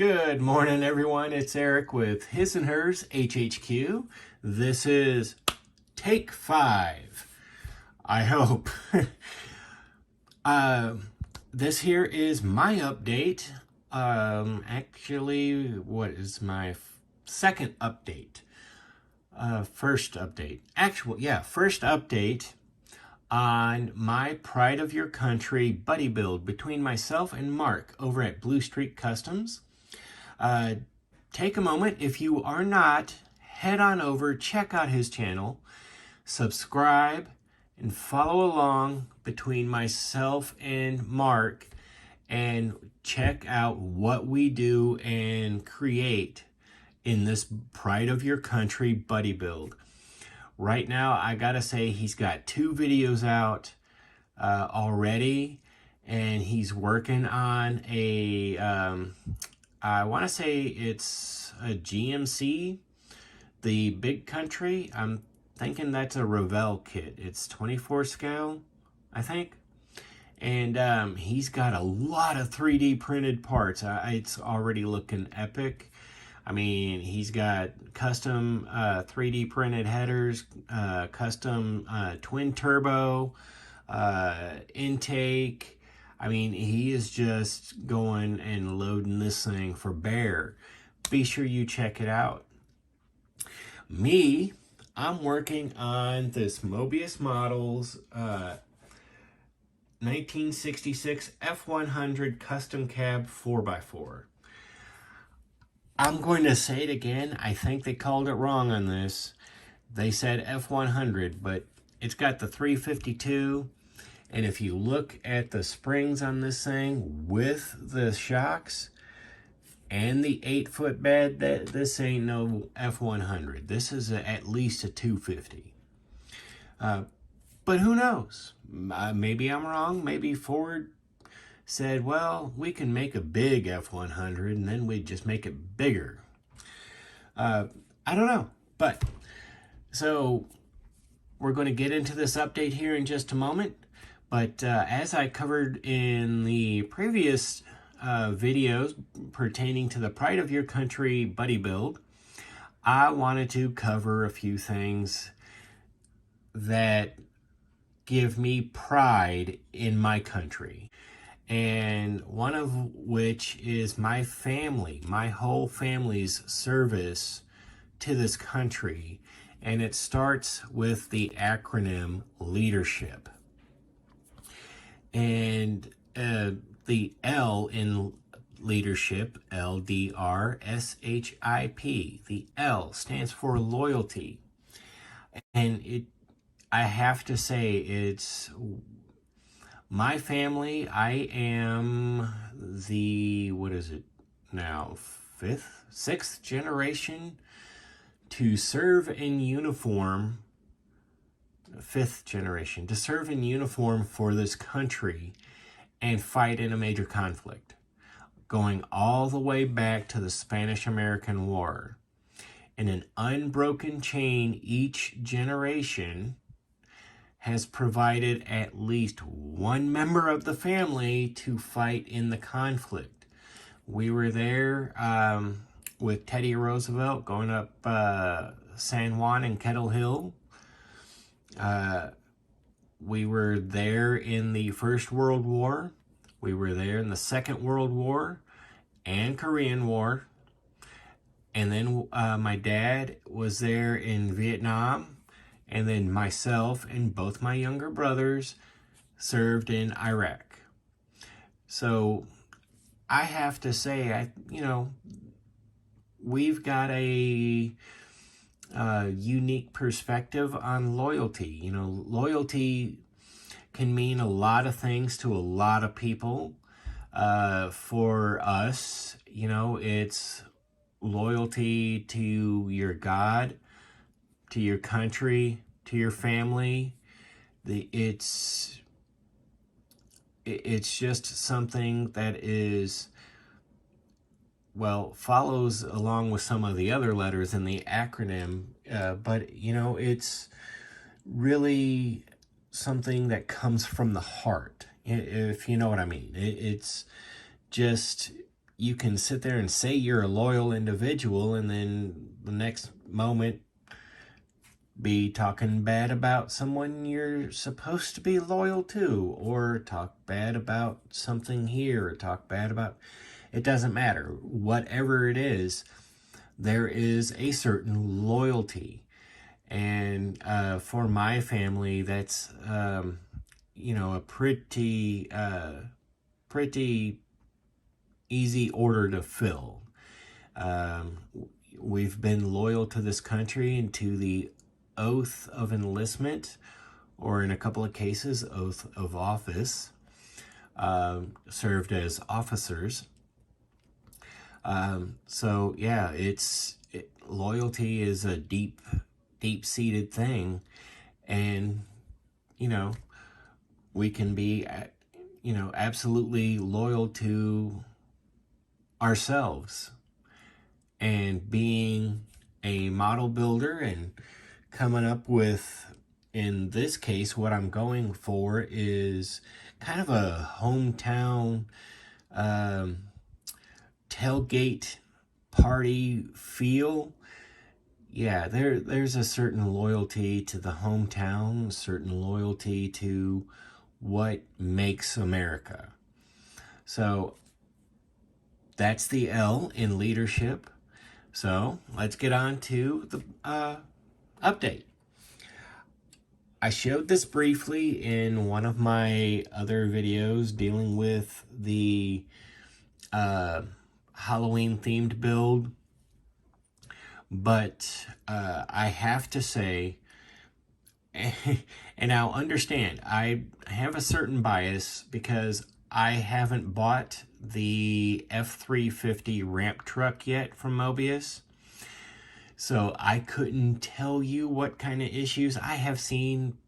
Good morning, everyone. It's Eric with His&Hers HHQ. This is take 5. I hope. This here is my update. Actually, what is my second update? First update. First update on my Pride of Your Country buddy build between myself and Mark over at BluestreekCustoms. Take a moment. If you are not, head on over, check out his channel, subscribe, and follow along between myself and Mark, and check out what we do and create in this Pride of Your Country buddy build. Right now, I gotta say, he's got 2 videos out already, and he's working on a I want to say it's a GMC, the Big Country. I'm thinking that's a Revell kit. It's 24 scale, I think. And he's got a lot of 3D printed parts. It's already looking epic. I mean, he's got custom 3D printed headers, custom twin turbo, intake. I mean, he is just going and loading this thing for bear. Be sure you check it out. Me, I'm working on this Moebius Models 1966 F100 custom cab 4x4. I'm going to say it again. I think they called it wrong on this. They said F100, but it's got the 352. And if you look at the springs on this thing with the shocks and the 8-foot bed, this ain't no F100. This is at least a 250. But who knows? Maybe I'm wrong. Maybe Ford said, well, we can make a big F100 and then we just make it bigger. I don't know. But so we're going to get into this update here in just a moment. But as I covered in the previous videos pertaining to the Pride of Your Country buddy build, I wanted to cover a few things that give me pride in my country. And one of which is my family, my whole family's service to this country. And it starts with the acronym leadership. And the L in leadership, LDRSHIP, the L stands for loyalty. And I have to say, it's my family. I am the, what is it now, 6th generation to serve in uniform. 5th generation to serve in uniform for this country and fight in a major conflict, going all the way back to the Spanish-American War. In an unbroken chain, each generation has provided at least one member of the family to fight in the conflict. We were there with Teddy Roosevelt going up San Juan and Kettle Hill. We were there in the First World War. We were there in the Second World War and Korean War. And then my dad was there in Vietnam. And then myself and both my younger brothers served in Iraq. So I have to say, we've got a unique perspective on loyalty. Loyalty can mean a lot of things to a lot of people. For us, it's loyalty to your God, to your country, to your family. It's just something that is, well, follows along with some of the other letters in the acronym, but it's really something that comes from the heart, if you know what I mean. It's just you can sit there and say you're a loyal individual, and then the next moment be talking bad about someone you're supposed to be loyal to, or talk bad about something here, or talk bad about, it doesn't matter. Whatever it is, there is a certain loyalty. And for my family, that's, a pretty easy order to fill. We've been loyal to this country and to the oath of enlistment, or in a couple of cases, oath of office, served as officers. So yeah, loyalty is a deep-seated thing, and we can be absolutely loyal to ourselves, and being a model builder and coming up with, in this case, what I'm going for is kind of a hometown tailgate party feel. Yeah, there's a certain loyalty to the hometown, a certain loyalty to what makes America. So that's the L in leadership. So let's get on to the update. I showed this briefly in one of my other videos dealing with the Halloween themed build, but I have to say, and now understand, I have a certain bias because I haven't bought the F-350 ramp truck yet from Moebius. So I couldn't tell you what kind of issues. I have seen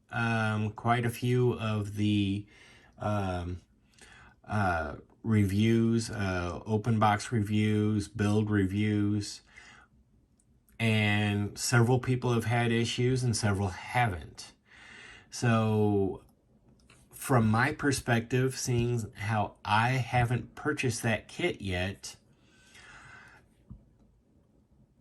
quite a few of the reviews, open box reviews, build reviews, and several people have had issues and several haven't. So from my perspective, seeing how I haven't purchased that kit yet,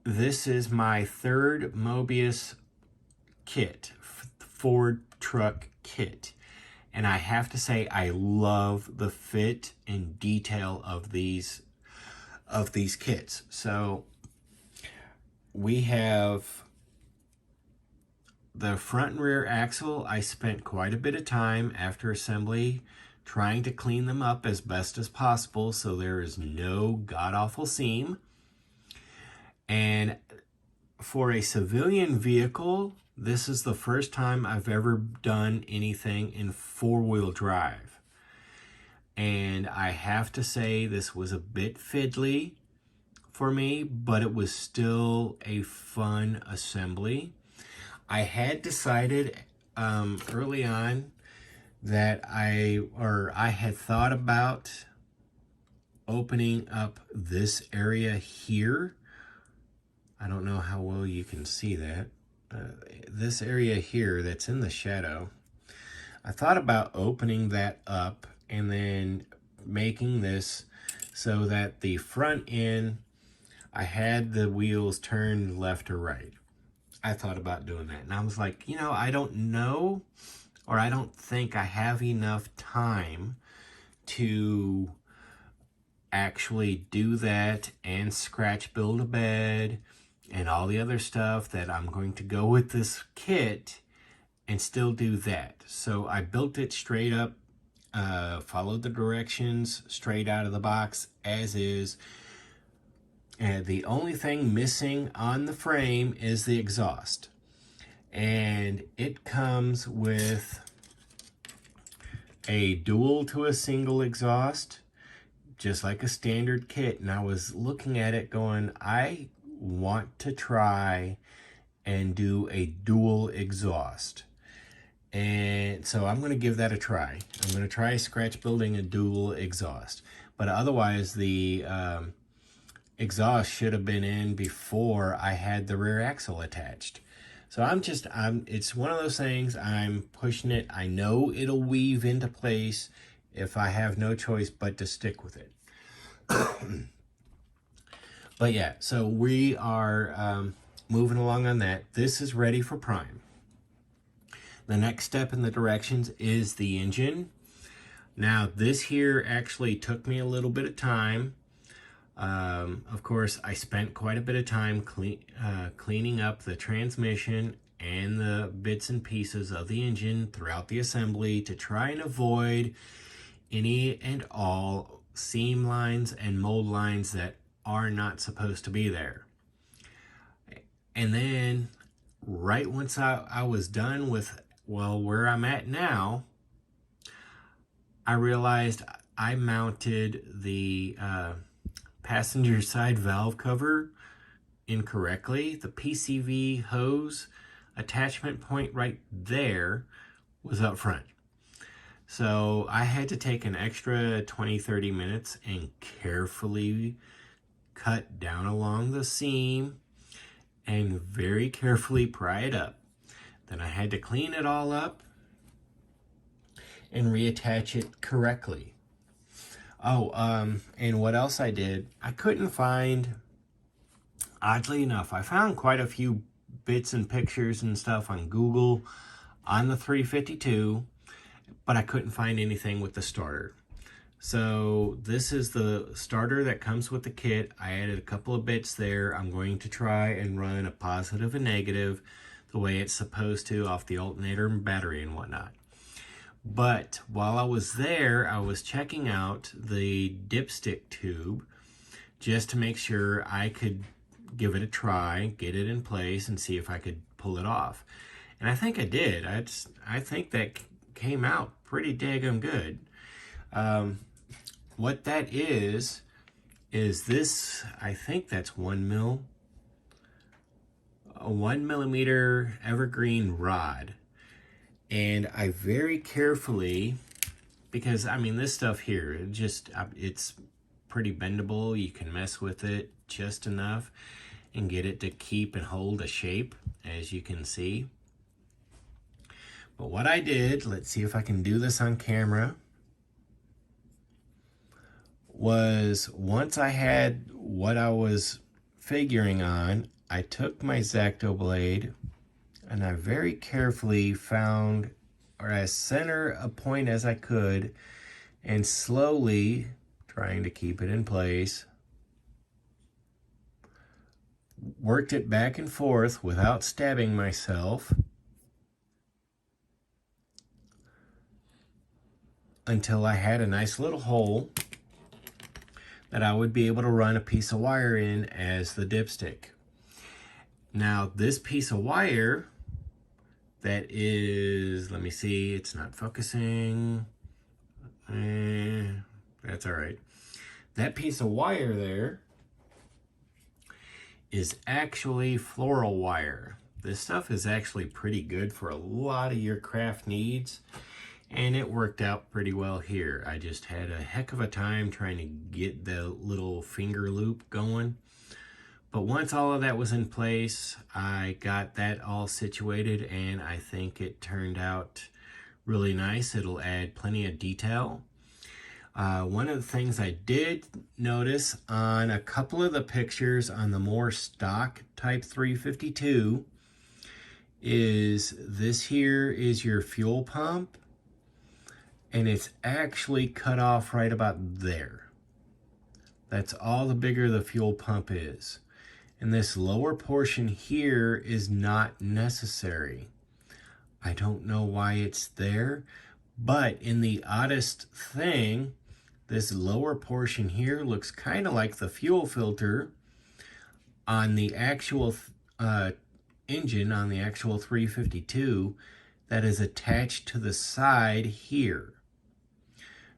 this is my third Moebius kit, Ford truck kit. And I have to say, I love the fit and detail of these kits. So we have the front and rear axle. I spent quite a bit of time after assembly trying to clean them up as best as possible so there is no god-awful seam. And for a civilian vehicle, this is the first time I've ever done anything in four-wheel drive. And I have to say, this was a bit fiddly for me, but it was still a fun assembly. I had decided early on that I had thought about opening up this area here. I don't know how well you can see that. This area here that's in the shadow, I thought about opening that up and then making this so that the front end, I had the wheels turned left or right. I thought about doing that. And I was like, I don't know, or I don't think I have enough time to actually do that and scratch build a bed and all the other stuff that I'm going to go with this kit and still do that. So I built it straight up, followed the directions straight out of the box as is. And the only thing missing on the frame is the exhaust. And it comes with a dual to a single exhaust, just like a standard kit. And I was looking at it going, I want to try and do a dual exhaust. And so I'm going to give that a try. I'm going to try scratch building a dual exhaust. But otherwise, the exhaust should have been in before I had the rear axle attached. So it's one of those things, I'm pushing it. I know it'll weave into place if I have no choice but to stick with it. But yeah, so we are moving along on that. This is ready for prime. The next step in the directions is the engine. Now, this here actually took me a little bit of time. Of course, I spent quite a bit of time cleaning up the transmission and the bits and pieces of the engine throughout the assembly to try and avoid any and all seam lines and mold lines that are not supposed to be there. And then right once I was done with, well, where I'm at now, I realized I mounted the passenger side valve cover incorrectly. The PCV hose attachment point right there was up front. So I had to take an extra 20-30 minutes and carefully cut down along the seam and very carefully pry it up. Then I had to clean it all up and reattach it correctly. Oh, and what else I did, I couldn't find, oddly enough, I found quite a few bits and pictures and stuff on Google on the 352, but I couldn't find anything with the starter. So this is the starter that comes with the kit. I added a couple of bits there. I'm going to try and run a positive and negative the way it's supposed to off the alternator and battery and whatnot. But while I was there, I was checking out the dipstick tube just to make sure I could give it a try, get it in place, and see if I could pull it off. And I think I did. I think that came out pretty daggum good. What that is this, I think that's 1 mil, a 1 millimeter evergreen rod. And I very carefully, because I mean this stuff here, it's pretty bendable. You can mess with it just enough and get it to keep and hold a shape, as you can see. But what I did, let's see if I can do this on camera, was once I had what I was figuring on, I took my X-Acto blade and I very carefully found, or as center a point as I could, and slowly, trying to keep it in place, worked it back and forth without stabbing myself until I had a nice little hole that I would be able to run a piece of wire in as the dipstick. Now, this piece of wire that is, let me see, it's not focusing. That's all right. That piece of wire there is actually floral wire. This stuff is actually pretty good for a lot of your craft needs, and it worked out pretty well here. I just had a heck of a time trying to get the little finger loop going. But once all of that was in place, I got that all situated, and I think it turned out really nice. It'll add plenty of detail. One of the things I did notice on a couple of the pictures on the more stock Type 352 is this here is your fuel pump, and it's actually cut off right about there. That's all the bigger the fuel pump is. And this lower portion here is not necessary. I don't know why it's there, but in the oddest thing, this lower portion here looks kind of like the fuel filter on the actual engine, on the actual 352, that is attached to the side here.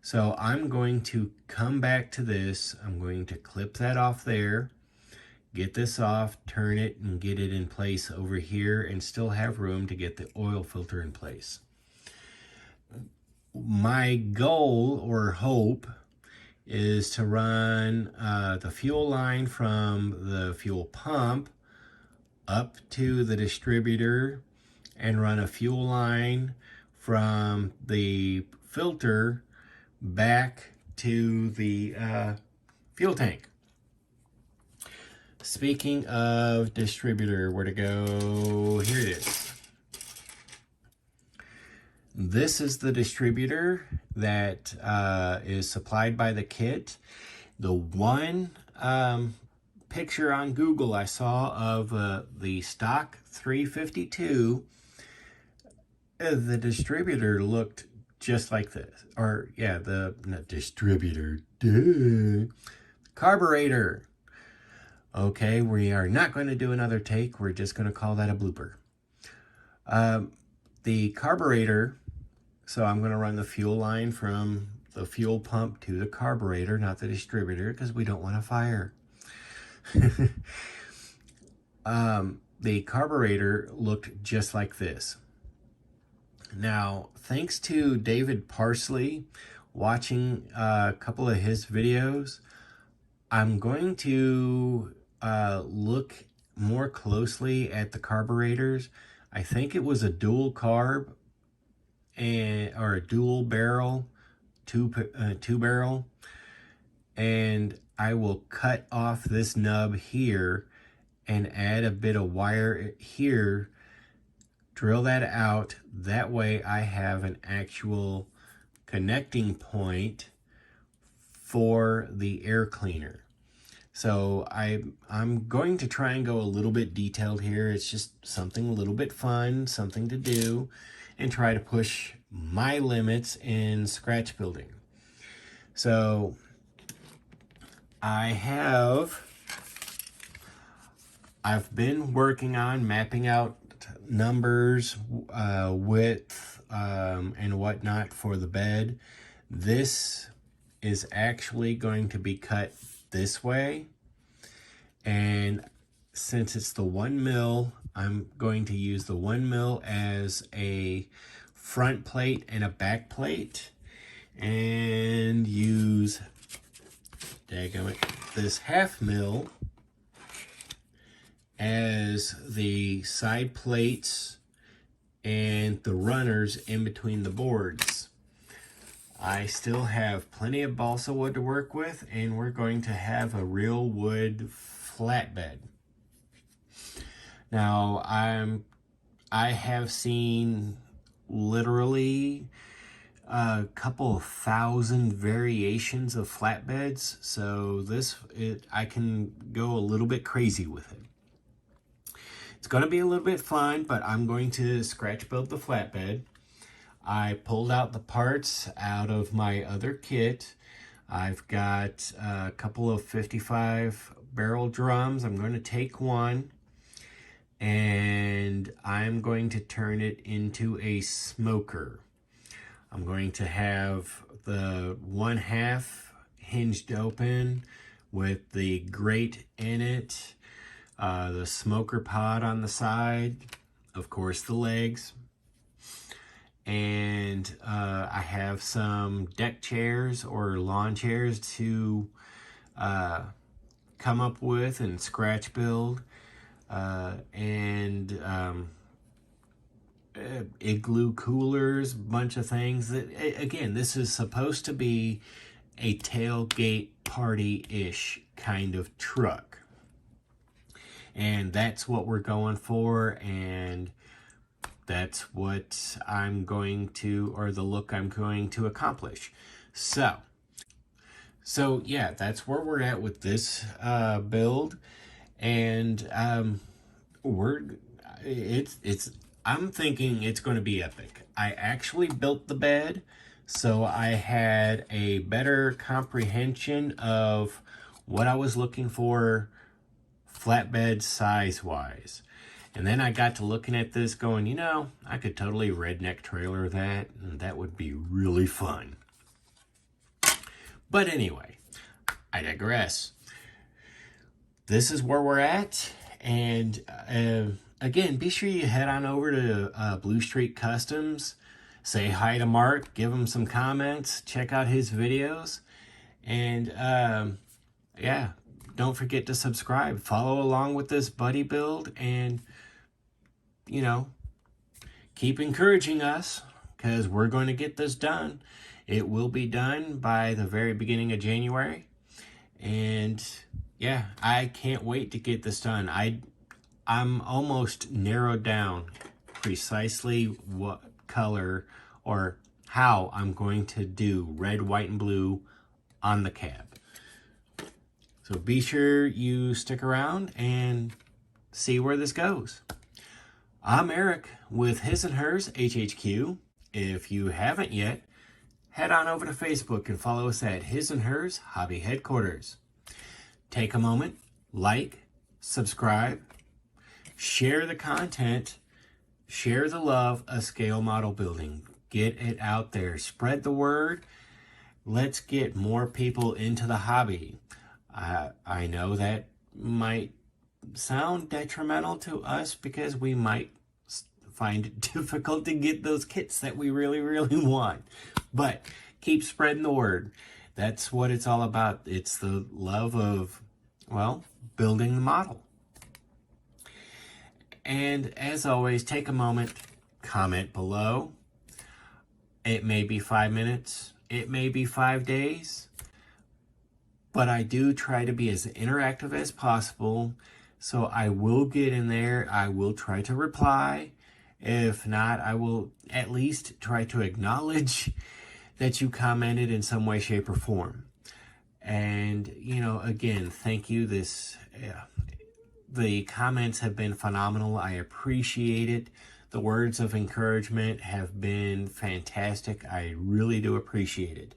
So I'm going to come back to this. I'm going to clip that off there, get this off, turn it, and get it in place over here, and still have room to get the oil filter in place. My goal or hope is to run the fuel line from the fuel pump up to the distributor and run a fuel line from the filter back to the fuel tank. Speaking of distributor, where to go? Here it is. This is the distributor that is supplied by the kit. The one picture on Google I saw of the stock 352, the distributor looked just like this. Or, yeah, not distributor, duh, carburetor. Okay, we are not going to do another take. We're just going to call that a blooper. The carburetor, so I'm going to run the fuel line from the fuel pump to the carburetor, not the distributor, because we don't want a fire. The carburetor looked just like this. Now, thanks to David Parsley, watching a couple of his videos, I'm going to look more closely at the carburetors. I think it was a dual carb or a dual barrel, two barrel, and I will cut off this nub here and add a bit of wire here, drill that out. That way I have an actual connecting point for the air cleaner. So I'm going to try and go a little bit detailed here. It's just something a little bit fun, something to do, and try to push my limits in scratch building. So I've been working on mapping out numbers, width, and whatnot for the bed. This is actually going to be cut this way, and since it's the 1 mil, I'm going to use the 1 mil as a front plate and a back plate, and use this 1/2 mil as the side plates and the runners in between the boards. I still have plenty of balsa wood to work with, and we're going to have a real wood flatbed. Now, I have seen literally a couple thousand variations of flatbeds, so I can go a little bit crazy with it. It's going to be a little bit fun, but I'm going to scratch build the flatbed. I pulled out the parts out of my other kit. I've got a couple of 55 barrel drums. I'm going to take one and I'm going to turn it into a smoker. I'm going to have the 1/2 hinged open with the grate in it, the smoker pod on the side, of course the legs, and I have some deck chairs or lawn chairs to come up with and scratch build, and igloo coolers, bunch of things. That, again, this is supposed to be a tailgate party-ish kind of truck, and that's what we're going for, and that's what I'm going to, or the look I'm going to accomplish. So yeah, that's where we're at with this build, and I'm thinking it's going to be epic. I actually built the bed, so I had a better comprehension of what I was looking for flatbed size-wise. And then I got to looking at this going, you know, I could totally redneck trailer that, and that would be really fun. But anyway, I digress. This is where we're at, and again, be sure you head on over to Blue Streak Customs, say hi to Mark, give him some comments, check out his videos, and yeah, don't forget to subscribe. Follow along with this buddy build, and you know, keep encouraging us, because we're going to get this done. It will be done by the very beginning of January, And yeah, I can't wait to get this done. I'm almost narrowed down precisely what color or how I'm going to do red, white, and blue on the cab. So be sure you stick around and see where this goes. I'm Eric with His&Hers HHQ. If you haven't yet, head on over to Facebook and follow us at His&Hers Hobby Headquarters. Take a moment, like, subscribe, share the content, share the love of scale model building. Get it out there. Spread the word. Let's get more people into the hobby. I know that might sound detrimental to us because we might find it difficult to get those kits that we really, really want. But keep spreading the word. That's what it's all about. It's the love of, well, building the model. And as always, take a moment, comment below. It may be 5 minutes, it may be 5 days, but I do try to be as interactive as possible. So I will get in there, I will try to reply. If not, I will at least try to acknowledge that you commented in some way, shape, or form. And, you know, again, thank you. The comments have been phenomenal. I appreciate it. The words of encouragement have been fantastic. I really do appreciate it.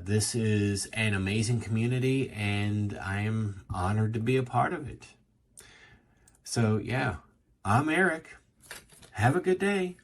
This is an amazing community, and I am honored to be a part of it. So, yeah, I'm Eric. Have a good day.